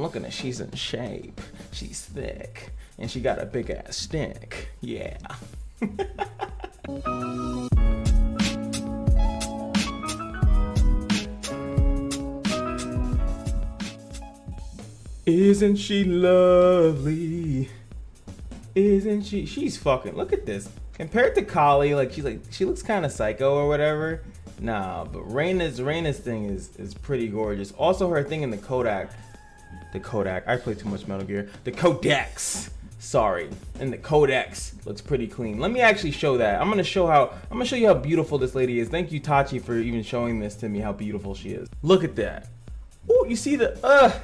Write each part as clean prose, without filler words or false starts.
looking at, she's in shape, she's thick, and she got a big ass stick. Yeah. Isn't she lovely? Isn't she? She's fucking, look at this. Compared to Kali, like she looks kind of psycho or whatever. Nah, but Reina's thing is pretty gorgeous. Also her thing in the Kodak. I play too much Metal Gear. The Codex. Sorry. And the Codex looks pretty clean. Let me actually show that. I'm gonna show you how beautiful this lady is. Thank you, Tachi, for even showing this to me, how beautiful she is. Look at that. Ooh, you see the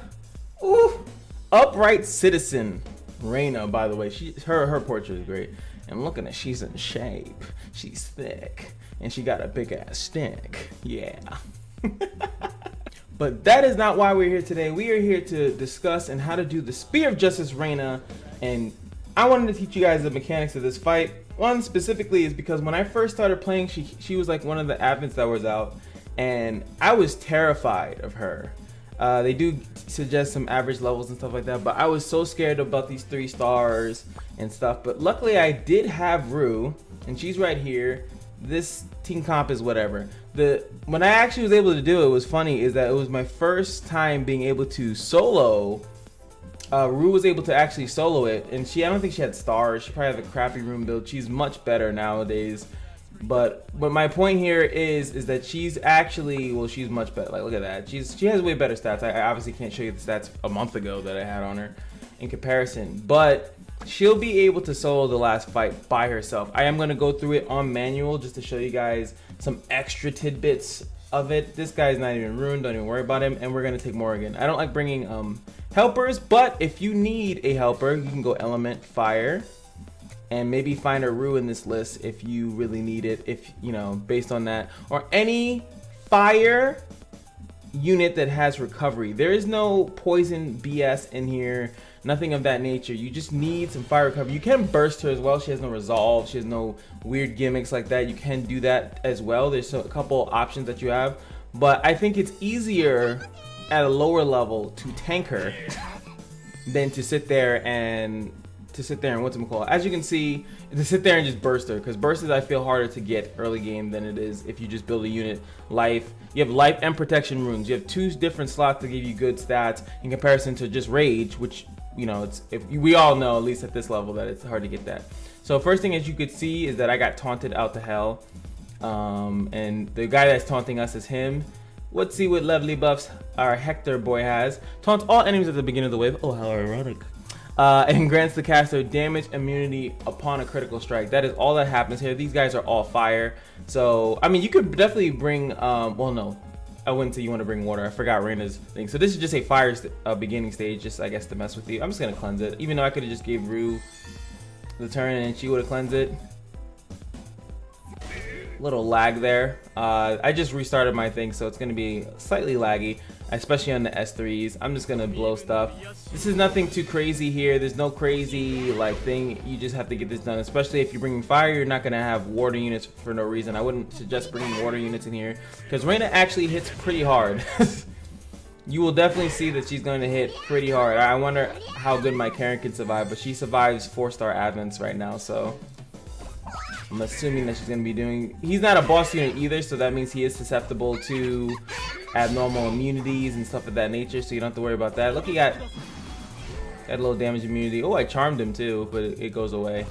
ooh, upright citizen. Reina, by the way, her portrait is great. And looking at, she's in shape, she's thick, and she got a big ass stick. Yeah. But that is not why we're here today. We are here to discuss and how to do the Spear of Justice Reina. And I wanted to teach you guys the mechanics of this fight. One specifically is because when I first started playing, she was like one of the advents that was out, and I was terrified of her. They do suggest some average levels and stuff like that, but I was so scared about these 3 stars and stuff. But luckily I did have Rue, and she's right here. This team comp is whatever. When I actually was able to do it, was funny is that it was my first time being able to solo. Rue was able to actually solo it, and I don't think she had stars. She probably had a crappy room build. She's much better nowadays. But my point here is that she's actually, well, she's much better. Like, look at that. She has way better stats. I obviously can't show you the stats a month ago that I had on her in comparison, but she'll be able to solo the last fight by herself. I am going to go through it on manual just to show you guys some extra tidbits of it. This guy's not even ruined, don't even worry about him, and we're going to take Morrigan. I don't like bringing helpers, but if you need a helper, you can go element fire and maybe find a Rue in this list if you really need it, if you know, based on that, or any fire unit that has recovery. There is no poison BS in here, nothing of that nature. You just need some fire recovery. You can burst her as well. She has no resolve, she has no weird gimmicks like that. You can do that as well. There's a couple options that you have, but I think it's easier at a lower level to tank her than to sit there and whatchamacallit. As you can see, to sit there and just burst her, because bursts I feel harder to get early game than it is if you just build a unit. Life, you have life and protection runes. You have 2 different slots to give you good stats in comparison to just rage, which, you know, we all know, at least at this level, that it's hard to get that. So first thing, as you could see, is that I got taunted out to hell, and the guy that's taunting us is him. Let's see what lovely buffs our Hector boy has. Taunts all enemies at the beginning of the wave. Oh, how ironic. And grants the caster damage immunity upon a critical strike. That is all that happens here. These guys are all fire. So, I mean, you could definitely bring, well, no, I wouldn't say you want to bring water. I forgot Reina's thing. So this is just a fire beginning stage, just, I guess, to mess with you. I'm just going to cleanse it. Even though I could have just gave Rue the turn and she would have cleansed it. Little lag there. I just restarted my thing, so it's going to be slightly laggy, especially on the S3s. I'm just going to blow stuff. This is nothing too crazy here. There's no crazy like thing. You just have to get this done, especially if you're bringing fire. You're not going to have water units for no reason. I wouldn't suggest bringing water units in here because Reina actually hits pretty hard. You will definitely see that she's going to hit pretty hard. I wonder how good my Karen can survive, but she survives 4-star advents right now, so I'm assuming that she's going to be doing... He's not a boss unit either, so that means he is susceptible to abnormal immunities and stuff of that nature, so you don't have to worry about that. Look, he got a little damage immunity. Oh, I charmed him too, but it goes away.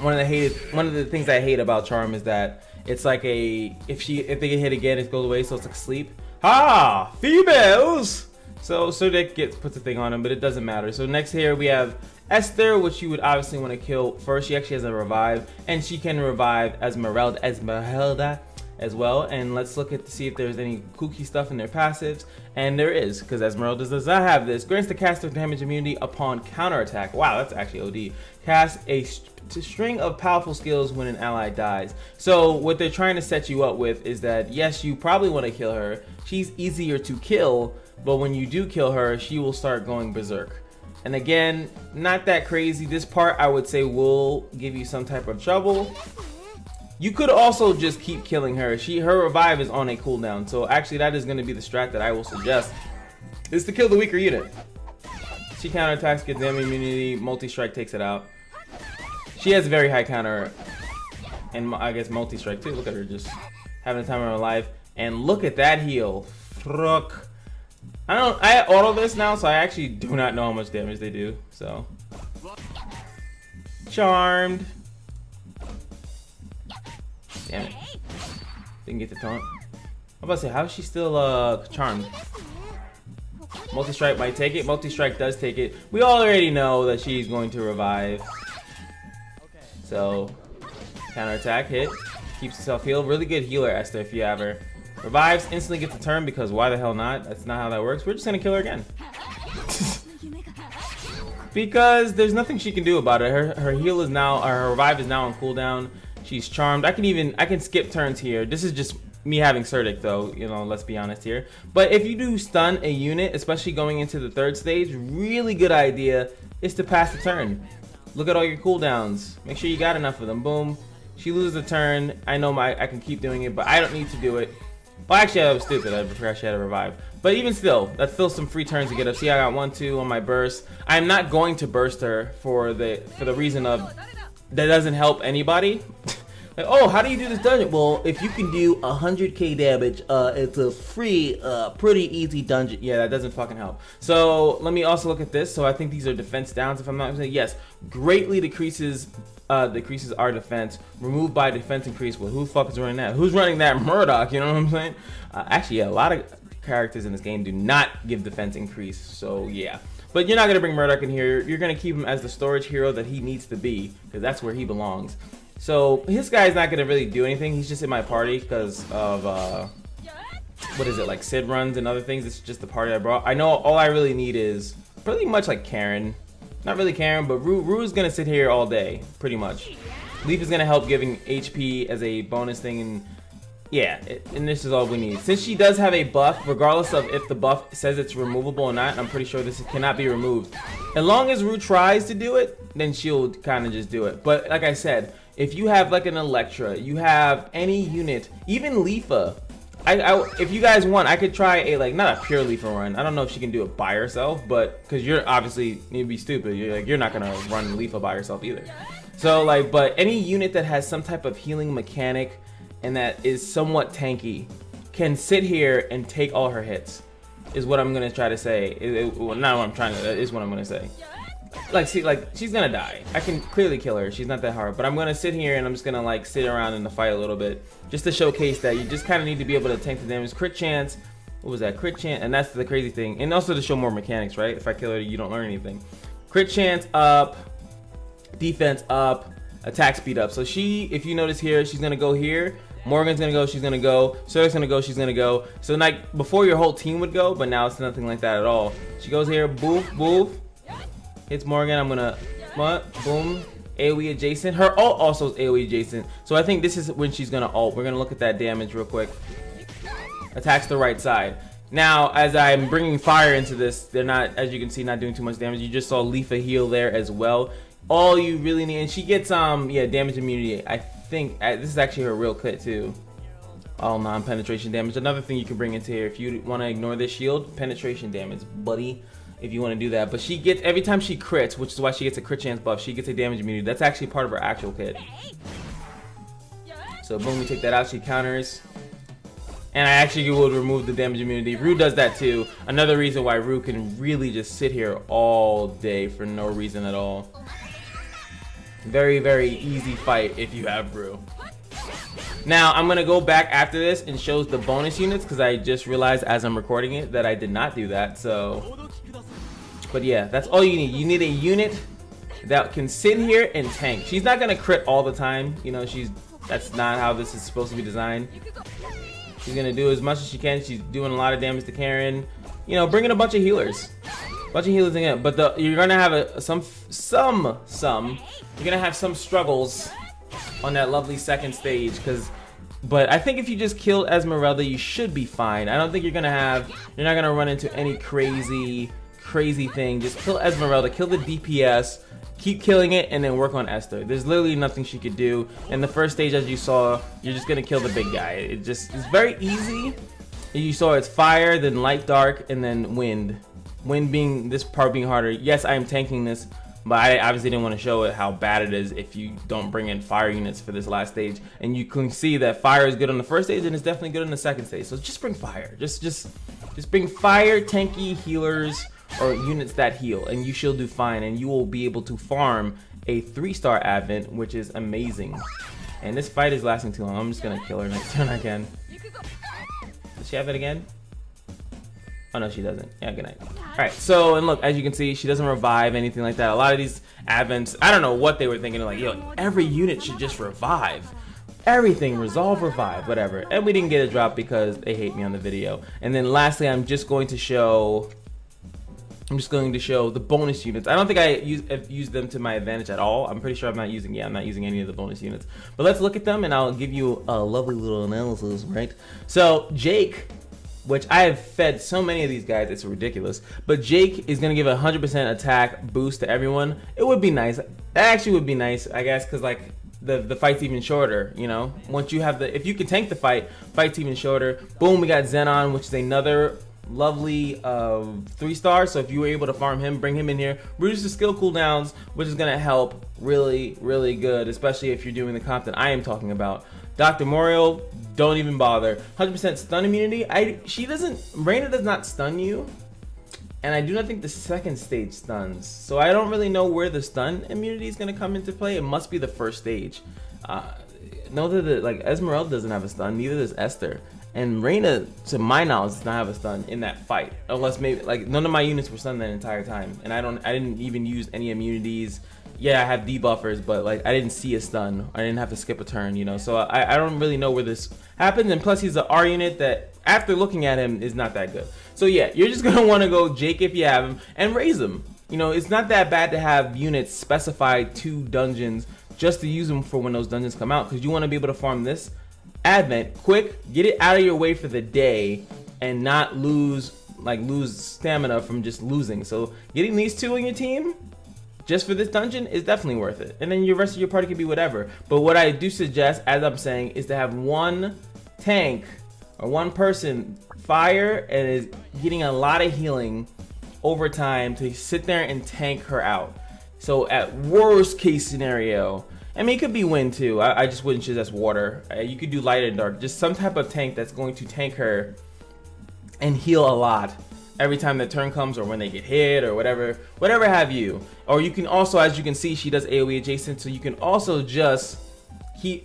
One of the things I hate about charm is that it's like if they get hit again, it goes away, so it's like sleep. Ha! Females! So that puts a thing on him, but it doesn't matter. So next here we have Esther, which you would obviously want to kill first. She actually has a revive, and she can revive Esmeralda as well. And let's look to see if there's any kooky stuff in their passives, and there is, because Esmeralda does not have this. Grants the caster damage immunity upon counterattack. Wow, that's actually OD. Cast a string of powerful skills when an ally dies. So what they're trying to set you up with is that yes, you probably want to kill her. She's easier to kill, but when you do kill her, she will start going berserk. And again, not that crazy. This part I would say will give you some type of trouble. You could also just keep killing her. Her revive is on a cooldown. So actually that is going to be the strat that I will suggest, is to kill the weaker unit. She counterattacks, gets damage immunity, multi-strike takes it out. She has very high counter, and I guess multi-strike too. Look at her just having the time of her life. And look at that heal. Fuck. I auto this now, so I actually do not know how much damage they do. So charmed. Damn it. Didn't get the taunt. I'm about to say, how is she still charmed? Multi-strike might take it. Multi-strike does take it. We already know that she's going to revive. So counterattack hit. Keeps herself healed. Really good healer, Esther, if you have her. Revives, instantly gets the turn because why the hell not? That's not how that works. We're just gonna kill her again. Because there's nothing she can do about it. Her heal is now, or her revive is now on cooldown. She's charmed. I can skip turns here. This is just me having Surdic though, you know, let's be honest here. But if you do stun a unit, especially going into the third stage, really good idea is to pass the turn. Look at all your cooldowns. Make sure you got enough of them. Boom. She loses a turn. I know I can keep doing it, but I don't need to do it. Well, actually, I was stupid. I forgot she had a revive. But even still, that's still some free turns to get up. See, I got 1, 2 on my burst. I'm not going to burst her for the reason of that doesn't help anybody. Like, oh, how do you do this dungeon? Well, if you can do 100k damage, it's a free, pretty easy dungeon. Yeah, that doesn't fucking help. So let me also look at this. So I think these are defense downs, if I'm not mistaken. Yes, greatly decreases our defense. Removed by defense increase. Well, who the fuck is running that? Who's running that? Murdoch, you know what I'm saying? Actually, yeah, a lot of characters in this game do not give defense increase. So yeah. But you're not going to bring Murdoch in here. You're going to keep him as the storage hero that he needs to be, because that's where he belongs. So his guy's not going to really do anything. He's just in my party because of, what is it, like Sid runs and other things. It's just the party I brought. I know all I really need is pretty much like Karen. Not really Karen, but Rue's going to sit here all day, pretty much. Leaf is going to help giving HP as a bonus thing, and yeah, and this is all we need. Since she does have a buff, regardless of if the buff says it's removable or not, I'm pretty sure this cannot be removed. As long as Rue tries to do it, then she'll kind of just do it. But like I said, if you have like an Electra, you have any unit, even Leafa, if you guys want, I could try a, like, not a pure Leafa run. I don't know if she can do it by herself, but because you're obviously need to be stupid. You're not gonna run Leafa by herself either. So like, but any unit that has some type of healing mechanic and that is somewhat tanky can sit here and take all her hits, is what I'm gonna try to say. Well, not what I'm trying to, is what I'm gonna say. Like, see, like, she's gonna die. I can clearly kill her. She's not that hard. But I'm gonna sit here and I'm just gonna like sit around in the fight a little bit, just to showcase that you just kind of need to be able to tank the damage. Crit chance. What was that? Crit chance, and that's the crazy thing. And also to show more mechanics, right? If I kill her, you don't learn anything. Crit chance up, defense up, attack speed up. So she, if you notice here, she's gonna go here. Morgan's gonna go, she's gonna go. Sarah's gonna go, she's gonna go. So like before your whole team would go, but now it's nothing like that at all. She goes here, boof, boof. Hits Morgan, I'm gonna, what? Boom. AoE adjacent. Her ult also is AoE adjacent. So I think this is when she's gonna ult. We're gonna look at that damage real quick. Attacks the right side. Now, as I'm bringing fire into this, they're not, as you can see, not doing too much damage. You just saw Leafa heal there as well. All you really need, and she gets, yeah, damage immunity. I think, this is actually her real kit too. All non-penetration damage. Another thing you can bring into here, if you want to ignore this shield, penetration damage, buddy. If you want to do that, but she gets, every time she crits, which is why she gets a crit chance buff, she gets a damage immunity. That's actually part of her actual kit. So boom, we take that out, she counters. And I actually would remove the damage immunity. Rue does that too. Another reason why Rue can really just sit here all day for no reason at all. Very, very easy fight if you have Rue. Now, I'm going to go back after this and show the bonus units, because I just realized as I'm recording it that I did not do that, so... But yeah, that's all you need. You need a unit that can sit here and tank. She's not gonna crit all the time. You know, that's not how this is supposed to be designed. She's gonna do as much as she can. She's doing a lot of damage to Karen. You know, bring in a bunch of healers. Bunch of healers in. But you're gonna have some. You're gonna have some struggles on that lovely second stage, but I think if you just kill Esmeralda, you should be fine. I don't think you're not gonna run into any crazy thing. Just kill Esmeralda, kill the DPS, keep killing it, and then work on Esther. There's literally nothing she could do. In the first stage, as you saw, you're just gonna kill the big guy. It's very easy. You saw it's fire, then light, dark, and then wind. this part being harder, yes, I am tanking this, but I obviously didn't want to show it how bad it is if you don't bring in fire units for this last stage. And you can see that fire is good on the first stage and it's definitely good on the second stage. So just bring fire. Just bring fire, tanky, healers, or units that heal, and you shall do fine. And you will be able to farm a 3-star advent, which is amazing. And this fight is lasting too long. I'm just gonna kill her next turn again. Does she have it again? Oh no, she doesn't. Yeah, good night. Alright, so, and look, as you can see, she doesn't revive, anything like that. A lot of these advents, I don't know what they were thinking, like, yo, every unit should just revive. Everything, resolve, revive, whatever. And we didn't get a drop because they hate me on the video. And then lastly, I'm just going to show the bonus units. I don't think I've used them to my advantage at all. I'm pretty sure I'm not using any of the bonus units. But let's look at them and I'll give you a lovely little analysis, right? So, Jake, which I have fed so many of these guys, it's ridiculous. But Jake is gonna give a 100% attack boost to everyone. It would be nice. That actually would be nice, I guess, because like the fight's even shorter, you know? Once you have if you can tank the fight's even shorter. Boom, we got Xenon, which is another lovely 3-star. So if you were able to farm him, bring him in here, reduce the skill cooldowns, which is gonna help really, really good, especially if you're doing the comp that I am talking about. Dr. Morio, don't even bother. 100% stun immunity. Reina does not stun you, and I do not think the second stage stuns. So I don't really know where the stun immunity is gonna come into play. It must be the first stage. Know that like Esmeralda doesn't have a stun, neither does Esther. And Reina, to my knowledge, does not have a stun in that fight, unless maybe like none of my units were stunned that entire time, and I didn't even use any immunities. Yeah, I have debuffers, but like I didn't see a stun. I didn't have to skip a turn, you know. So I don't really know where this happens. And plus, he's an R unit that, after looking at him, is not that good. So yeah, you're just gonna want to go Jake if you have him and raise him. You know, it's not that bad to have units specified to dungeons just to use them for when those dungeons come out, because you want to be able to farm this advent quick, get it out of your way for the day, and not lose stamina from just losing. So getting these two in your team just for this dungeon is definitely worth it. And then your rest of your party could be whatever. But what I do suggest, as I'm saying, is to have one tank or one person fire and is getting a lot of healing over time to sit there and tank her out. So at worst case scenario, I mean, it could be wind too. I just wouldn't suggest water. You could do light and dark. Just some type of tank that's going to tank her and heal a lot every time the turn comes, or when they get hit, or whatever have you. Or you can also, as you can see, she does AoE adjacent, so you can also just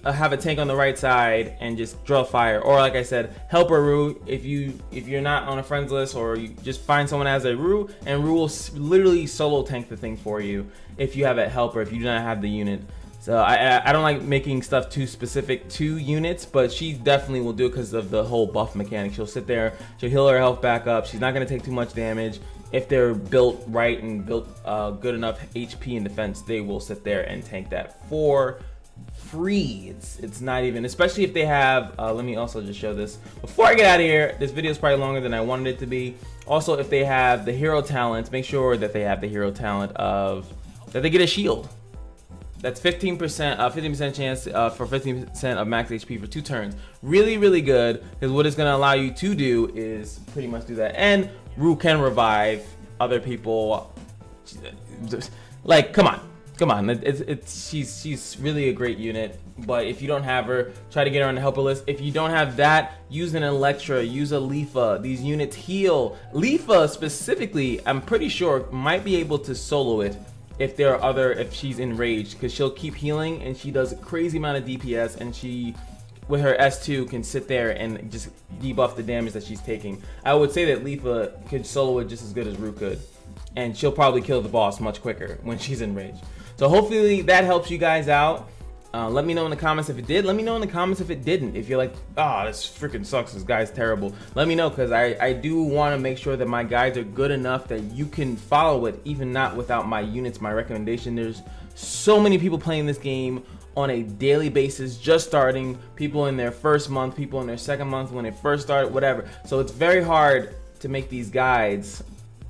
have a tank on the right side and just draw fire. Or like I said, help a Rue if you're not on a friends list, or you just find someone as a Rue, and Rue will literally solo tank the thing for you if you have a helper, if you do not have the unit. So I don't like making stuff too specific to units, but she definitely will do it because of the whole buff mechanic. She'll sit there, she'll heal her health back up. She's not going to take too much damage. If they're built right and built good enough HP and defense, they will sit there and tank that for free. It's not even, especially if they have, let me also just show this. Before I get out of here, this video is probably longer than I wanted it to be. Also, if they have the hero talent, make sure that they have the hero talent of, that they get a shield. That's 15% chance for 15% of max HP for 2 turns. Really, really good, because what it's going to allow you to do is pretty much do that. And Rue can revive other people. Like, come on. She's really a great unit. But if you don't have her, try to get her on the helper list. If you don't have that, use an Electra, use a Leafa. These units heal. Leafa specifically, I'm pretty sure, might be able to solo it if she's enraged, because she'll keep healing and she does a crazy amount of DPS, and she with her S2 can sit there and just debuff the damage that she's taking. I would say that Leafa could solo it just as good as Rue could, and she'll probably kill the boss much quicker when she's enraged. So hopefully that helps you guys out. Let me know in the comments if it did. Let me know in the comments if it didn't. If you're like, oh, this freaking sucks, this guy's terrible. Let me know, because I do want to make sure that my guides are good enough that you can follow it, even not without my units, my recommendation. There's so many people playing this game on a daily basis, just starting, people in their first month, people in their second month when they first start, whatever. So it's very hard to make these guides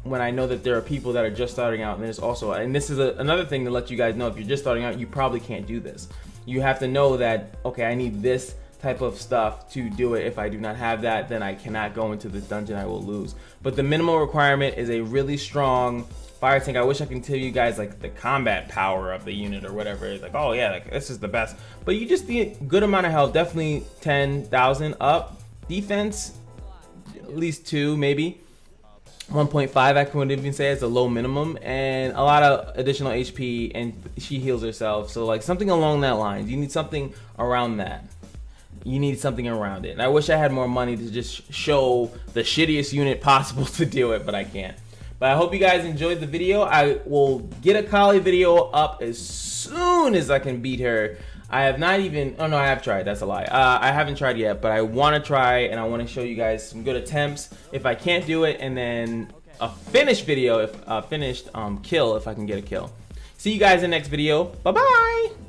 when I know that there are people that are just starting out. And there's also, and this is another thing to let you guys know, if you're just starting out, you probably can't do this. You have to know that, okay, I need this type of stuff to do it. If I do not have that, then I cannot go into this dungeon. I will lose. But the minimum requirement is a really strong fire tank. I wish I could tell you guys like the combat power of the unit or whatever. It's like, oh yeah, like this is the best. But you just need a good amount of health, definitely 10,000 up. Defense, at least 2 maybe. 1.5 I could even say is a low minimum, and a lot of additional HP, and she heals herself. So like something along that line. You need something around that. You need something around it. And I wish I had more money to just show the shittiest unit possible to do it, but I can't. But I hope you guys enjoyed the video. I will get a Kali video up as soon as I can beat her. I have not even, oh no, I have tried, that's a lie. I haven't tried yet, but I want to try, and I want to show you guys some good attempts if I can't do it, and then a finished video, if finished kill if I can get a kill. See you guys in the next video. Bye bye.